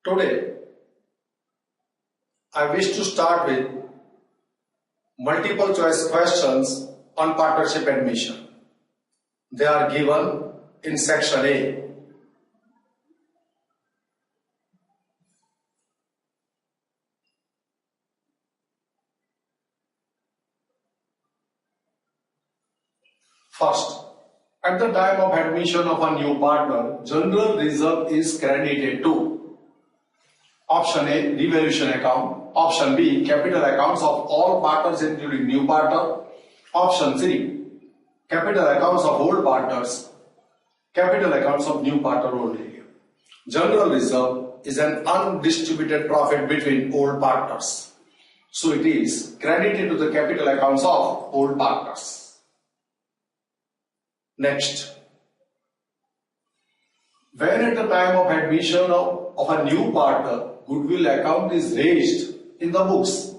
Today, I wish to start with multiple choice questions on partnership admission. They are given in section A. First, at the time of admission of a new partner, general reserve is credited to option A, revaluation account, option B, capital accounts of all partners including new partner, option C, capital accounts of old partners, capital accounts of new partner only. General reserve is an undistributed profit between old partners. So it is credited to the capital accounts of old partners. Next, when at the time of admission of a new partner, goodwill account is raised in the books,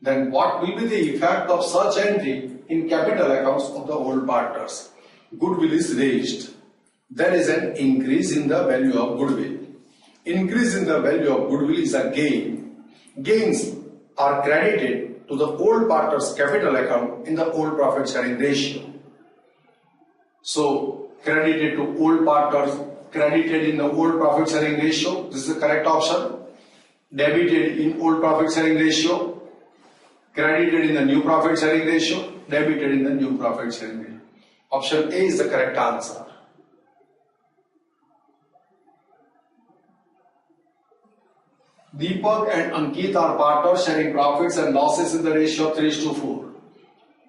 then what will be the effect of such entry in capital accounts of the old partners? Goodwill is raised. There is an increase in the value of goodwill. Increase in the value of goodwill is a gain. Gains are credited to the old partner's capital account in the old profit sharing ratio. So, credited to old partners, credited in the old profit sharing ratio, this is the correct option. Debited in old profit sharing ratio, credited in the new profit sharing ratio, debited in the new profit sharing ratio. Option A is the correct answer. Deepak and Ankit are partners sharing profits and losses in the ratio of 3:4.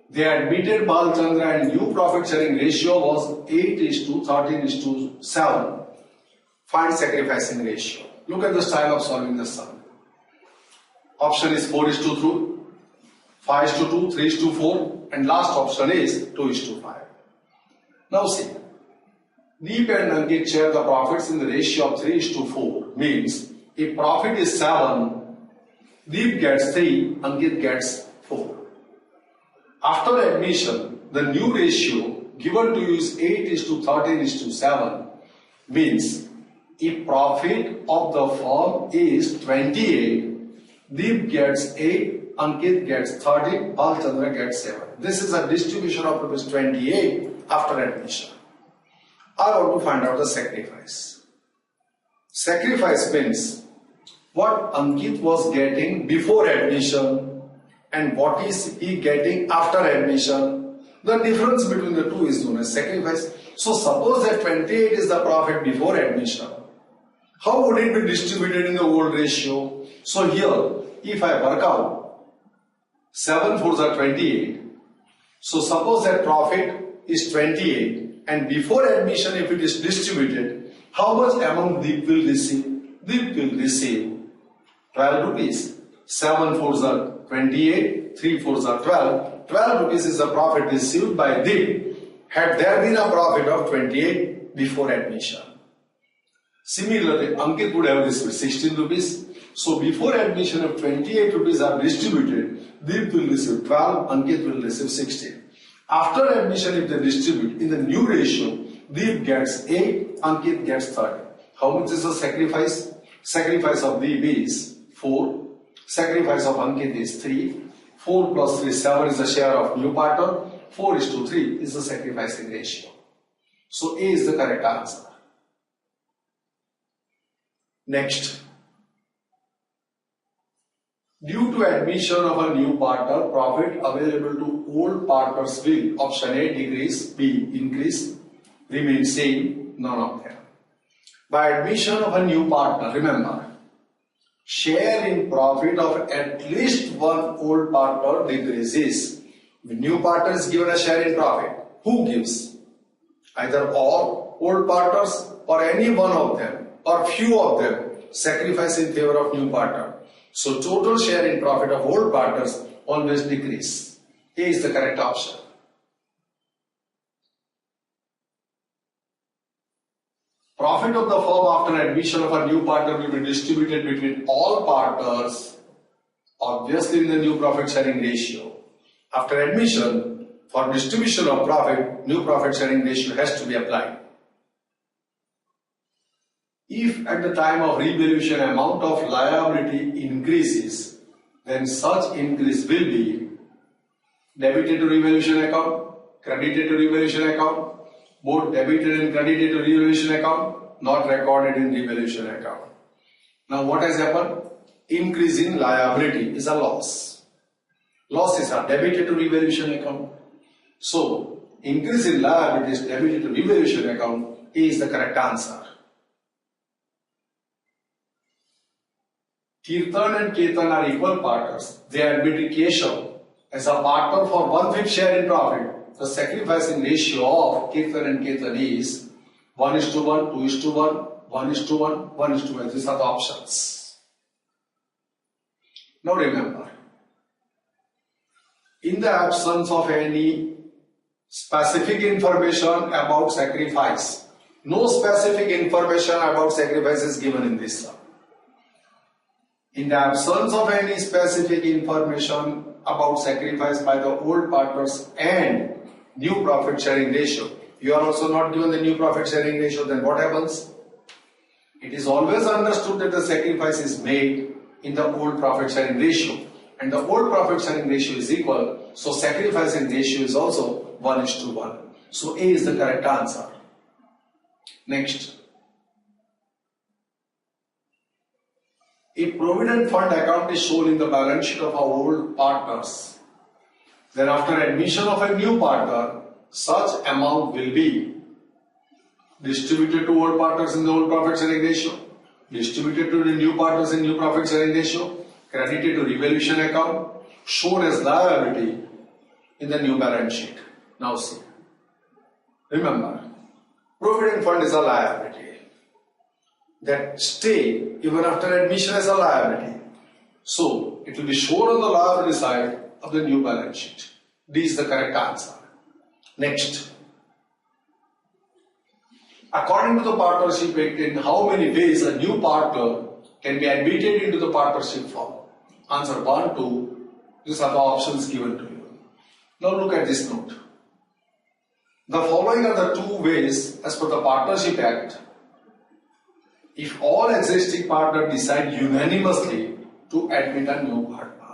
They admitted Balchandra and new profit sharing ratio was 8:13:7. Find sacrificing ratio. Look at the style of solving the sum. Option is 4:3, 5:2, 3:4, and last option is 2:5. Now see, Deep and Ankit share the profits in the ratio of 3:4. Means if profit is 7, Deep gets 3, Ankit gets 4. After admission, the new ratio given to you is 8:13:7. Means if profit of the firm is 28, Deep gets 8, Ankit gets 30, Balchandra gets 7. This is a distribution of rupees 28 after admission. I want to find out the sacrifice. Sacrifice means what Ankit was getting before admission and what is he getting after admission. The difference between the two is known as sacrifice. So suppose that 28 is the profit before admission. How would it be distributed in the old ratio? So here, if I work out 7 4s are 28. So suppose that profit is 28 and before admission if it is distributed, how much amount Deep will receive? Deep will receive 12 rupees. 7 4s are 28, 3 4s are 12. 12 rupees is the profit received by Deep had there been a profit of 28 before admission. Similarly, Ankit would have received 16 rupees. So before admission of 28 rupees are distributed, Deep will receive 12, Ankit will receive 16. After admission, if they distribute in the new ratio, Deep gets 8, Ankit gets 30. How much is the sacrifice? Sacrifice of Deep is 4. Sacrifice of Ankit is 3. 4 plus 3, 7 is the share of new partner. 4:3 is the sacrificing ratio. So A is the correct answer. Next. Due to admission of a new partner, profit available to old partners will, option A, decrease, B, increase, remain same, none of them. By admission of a new partner, remember, share in profit of at least one old partner decreases. The new partner is given a share in profit. Who gives? Either all old partners or any one of them or few of them sacrifice in favor of new partner. So total share in profit of old partners always decrease. A is the correct option. Profit of the firm after admission of a new partner will be distributed between all partners, obviously in the new profit sharing ratio. After admission, for distribution of profit, new profit sharing ratio has to be applied. If at the time of revaluation amount of liability increases, then such increase will be debited to revaluation account, credited to revaluation account, both debited and credited to revaluation account, not recorded in revaluation account. Now what has happened? Increase in liability is a loss. Losses are debited to revaluation account. So increase in liabilities debited to revaluation account is the correct answer. Kirtan and Ketan are equal partners. They admitted Keshav as a partner for 1/5 share in profit. The sacrificing ratio of Kirtan and Ketan is 1:1, 2:1, 1:1, 1:1. These are the options. Now remember, in the absence of any specific information about sacrifice, no specific information about sacrifice is given in this sum. In the absence of any specific information about sacrifice by the old partners and new profit sharing ratio, you are also not given the new profit sharing ratio, then what happens? It is always understood that the sacrifice is made in the old profit sharing ratio, and the old profit sharing ratio is equal, so sacrificing ratio is also 1:1. So A is the correct answer. Next. If provident fund account is shown in the balance sheet of our old partners, then after admission of a new partner, such amount will be distributed to old partners in the old profit sharing ratio, distributed to the new partners in new profit sharing ratio, credited to revaluation account, shown as liability in the new balance sheet. Now see, remember, provident fund is a liability that stay even after admission as a liability. So it will be shown on the liability side of the new balance sheet. This is the correct answer. Next. According to the partnership act, in how many ways a new partner can be admitted into the partnership firm? Answer 1, 2. These are the options given to you. Now look at this note. The following are the 2 ways as per the Partnership Act. If all existing partners decide unanimously to admit a new partner.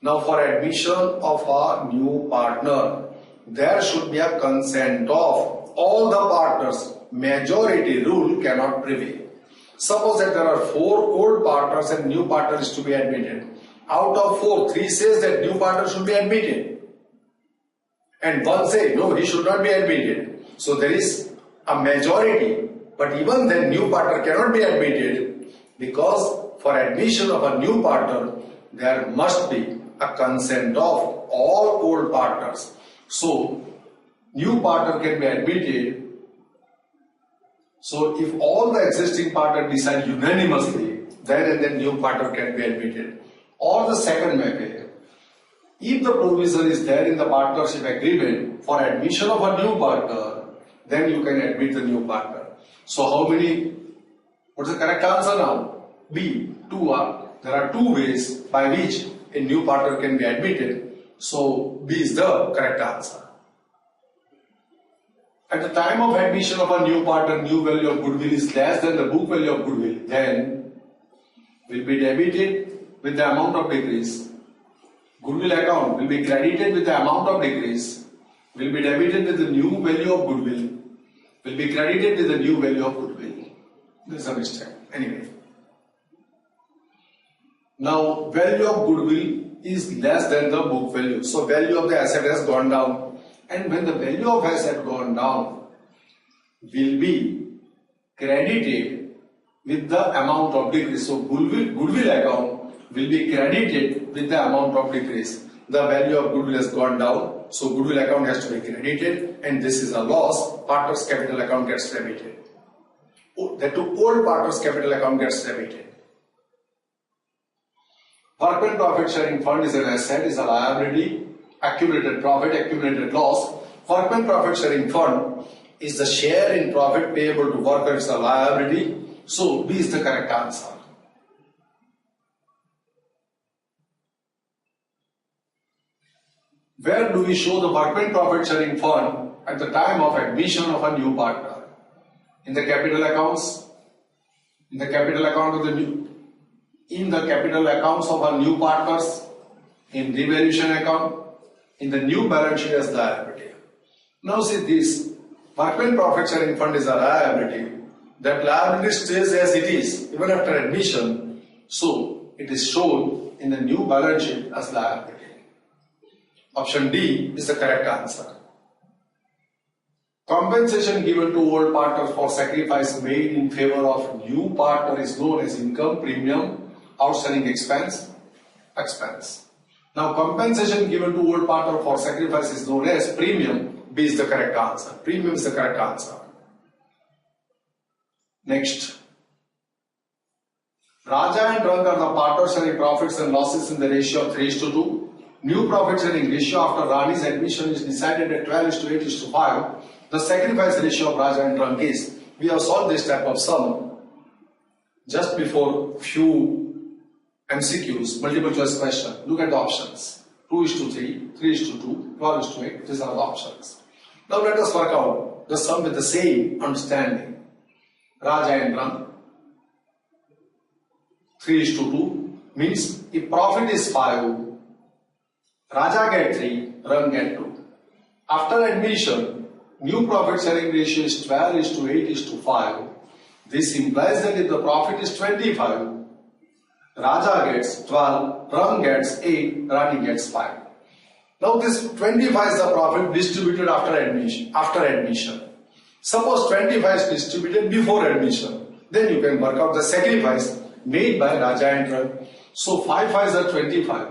Now for admission of a new partner, there should be a consent of all the partners. Majority rule cannot prevail. Suppose that there are 4 old partners and new partner is to be admitted. Out of 4, 3 says that new partner should be admitted. And 1 say no, he should not be admitted. So there is a majority. But even then new partner cannot be admitted, because for admission of a new partner there must be a consent of all old partners. So new partner can be admitted. So if all the existing partners decide unanimously, then and then new partner can be admitted. Or the second method, if the provision is there in the partnership agreement for admission of a new partner, then you can admit the new partner. So how many, what's the correct answer now? B, 2 are. There are 2 ways by which a new partner can be admitted. So B is the correct answer. At the time of admission of a new partner, new value of goodwill is less than the book value of goodwill, then will be debited with the amount of decrease. Goodwill account will be credited with the amount of decrease, will be debited with the new value of goodwill, will be credited with the new value of goodwill. This is a mistake. Anyway. Now, value of goodwill is less than the book value. So, value of the asset has gone down. And when the value of asset gone down, will be credited with the amount of decrease. So, goodwill account will be credited with the amount of decrease. The value of goodwill has gone down. So, goodwill account has to be credited, and this is a loss. Partners capital account gets debited. The 2 old partners capital account gets debited. Workmen profit sharing fund is an asset, is a liability, accumulated profit, accumulated loss. Workmen profit sharing fund is the share in profit payable to workers, is a liability. So B is the correct answer. Where do we show the workmen profit sharing fund at the time of admission of a new partner? In the capital accounts, in the capital account of the new, in the capital accounts of our new partners, in revaluation account, in the new balance sheet as liability. Now see this, workmen profit sharing fund is a liability. That liability stays as it is even after admission, so it is shown in the new balance sheet as liability. Option D is the correct answer. Compensation given to old partners for sacrifice made in favor of new partner is known as income, premium, outstanding expense. Now compensation given to old partner for sacrifice is known as premium. B is the correct answer. Premium is the correct answer. Next. Raja and Rang are the partners sharing profits and losses in the ratio of 3:2. New profit sharing ratio after Rani's admission is decided at 12:8:5. The sacrifice ratio of Raja and Rang is, we have solved this type of sum just before few MCQs, multiple choice question. Look at the options. 2:3, 3:2, 12:8. These are the options. Now let us work out the sum with the same understanding. Raja and Rang, 3:2 means if profit is 5, Raja get 3, Rang get 2. After admission, new profit sharing ratio is 12:8:5. This implies that if the profit is 25, Raja gets 12, Rang gets 8, Rani gets 5. Now this 25 is the profit distributed after admission. Suppose 25 is distributed before admission. Then you can work out the sacrifice made by Raja and Rang. So 5 5s are 25.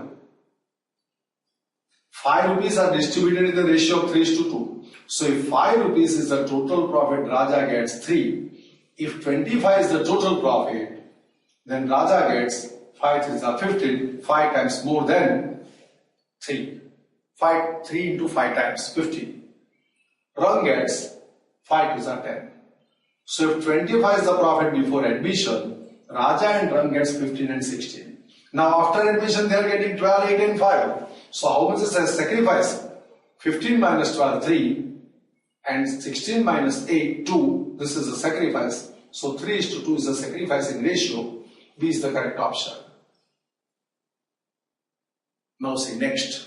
5 rupees are distributed in the ratio of 3:2. So if 5 rupees is the total profit, Raja gets 3. If 25 is the total profit, then Raja gets 5 3s are 15, 5 times more than 3. 3 into 5 times 15. Rang gets 5 2s are 10. So if 25 is the profit before admission, Raja and Rang gets 15 and 16. Now after admission they are getting 12, 8 and 5. So how much is the sacrifice? 15 minus 12, 3 and 16 minus 8, 2. This is the sacrifice. So 3:2 is the sacrificing ratio. B is the correct option. Now see next.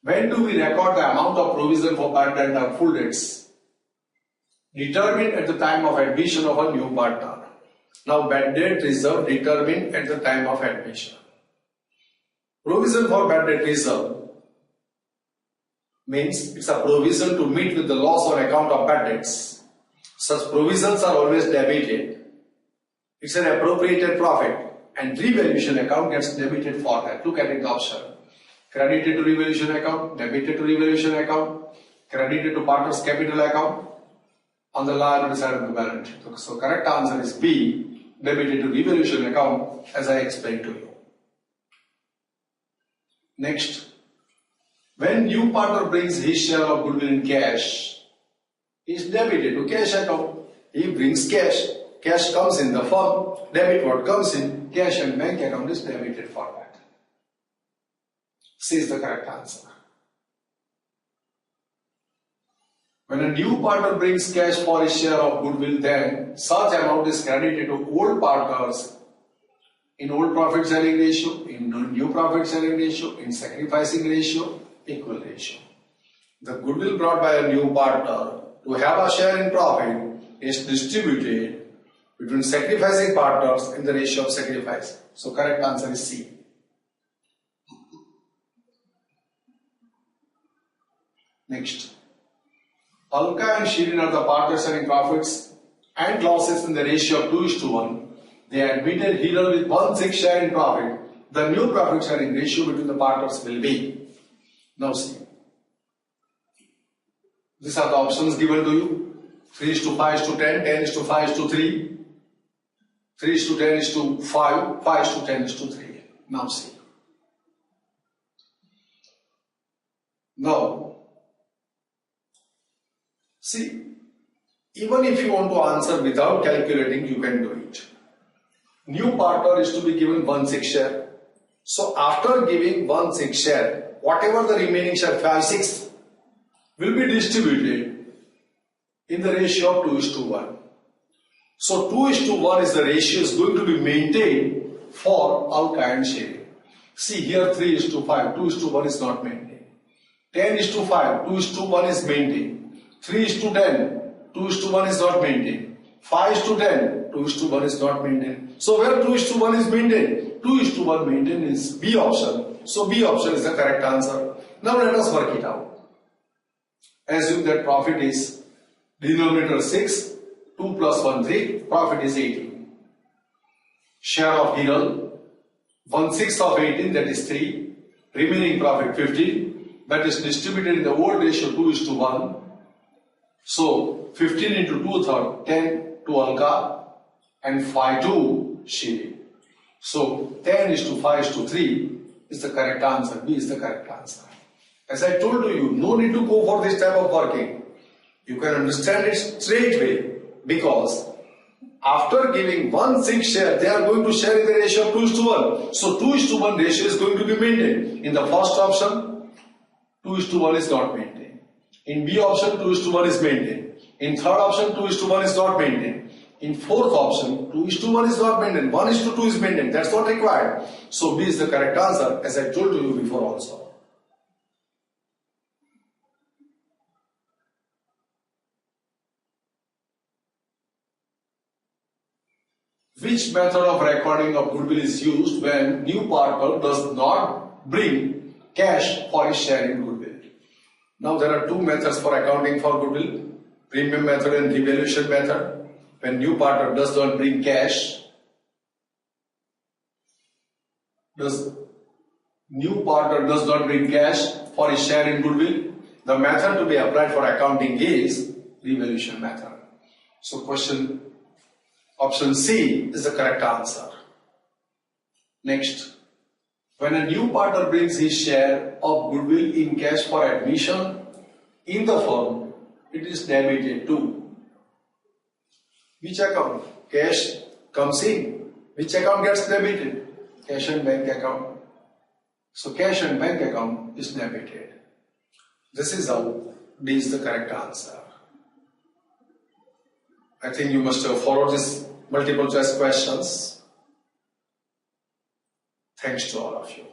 When do we record the amount of provision for bad debt and full debts? Determined at the time of admission of a new partner. Now bad debt reserve determined at the time of admission. Provision for bad debt reserve means it's a provision to meet with the loss on account of bad debts. Such provisions are always debited. It's an appropriated profit and revaluation account gets debited for that. Look at the option. Credited to revaluation account, debited to revaluation account, credited to partner's capital account on the liability side of the balance sheet. So correct answer is B, debited to revaluation account as I explained to you. Next, when new partner brings his share of goodwill in cash, he is debited to cash account. He brings cash, cash comes in the firm, debit what comes in, cash and bank account is debited for that. C is the correct answer. When a new partner brings cash for his share of goodwill, then such amount is credited to old partners in old profit sharing ratio, in new profit sharing ratio, in sacrificing ratio, equal ratio. The goodwill brought by a new partner to have a share in profit is distributed between sacrificing partners in the ratio of sacrifice. So correct answer is C. Next. Alka and Shirin are the partners sharing profits and losses in the ratio of 2:1. They admitted Hiral with 1/6 share in profit. The new profit sharing ratio between the partners will be. Now see. These are the options given to you. 3:5:10, 10:5:3, 3:10:5, 5:10:3. Now see. Now, see, even if you want to answer without calculating, you can do it. New partner is to be given 1/6 share. So after giving 1/6 share, whatever the remaining share 5/6 will be distributed in the ratio of 2:1. So 2:1 is the ratio is going to be maintained for alkyne sharing. See here 3:5, 2:1 is not maintained. 10:5, 2:1 is maintained. 3:10, 2:1 is not maintained. 5:10, 2:1 is not maintained. So where 2:1 is maintained? 2:1 maintained is B option. So B option is the correct answer. Now let us work it out. Assume that profit is denominator 6, 2 plus 1, 3, profit is 18. Share of Hiral, 1/6 of 18, that is 3. Remaining profit 15, that is distributed in the old ratio 2:1. So 15 into 2/3, 10 to Alka and 5 to Shiri. So 10:5:3 is the correct answer. B is the correct answer. As I told you, no need to go for this type of working. You can understand it straight away because after giving 1/6 share, they are going to share in the ratio of 2:1. So 2:1 ratio is going to be maintained. In the first option, 2:1 is not maintained. In B option, 2:1 is maintained. In third option, 2:1 is not maintained. In fourth option, 2:1 is not maintained. 1:2 is maintained. That's not required. So B is the correct answer, as I told you before also. Which method of recording of goodwill is used when new partner does not bring cash for his share in goodwill? Now there are two methods for accounting for goodwill, premium method and revaluation method. When new partner does not bring cash, for his share in goodwill, the method to be applied for accounting is revaluation method. So option C is the correct answer. Next, when a new partner brings his share of goodwill in cash for admission in the firm, it is debited to which account? Cash comes in. Which account gets debited? Cash and bank account. So cash and bank account is debited. This is how D is the correct answer. I think you must have followed these multiple choice questions. Thanks to all of you.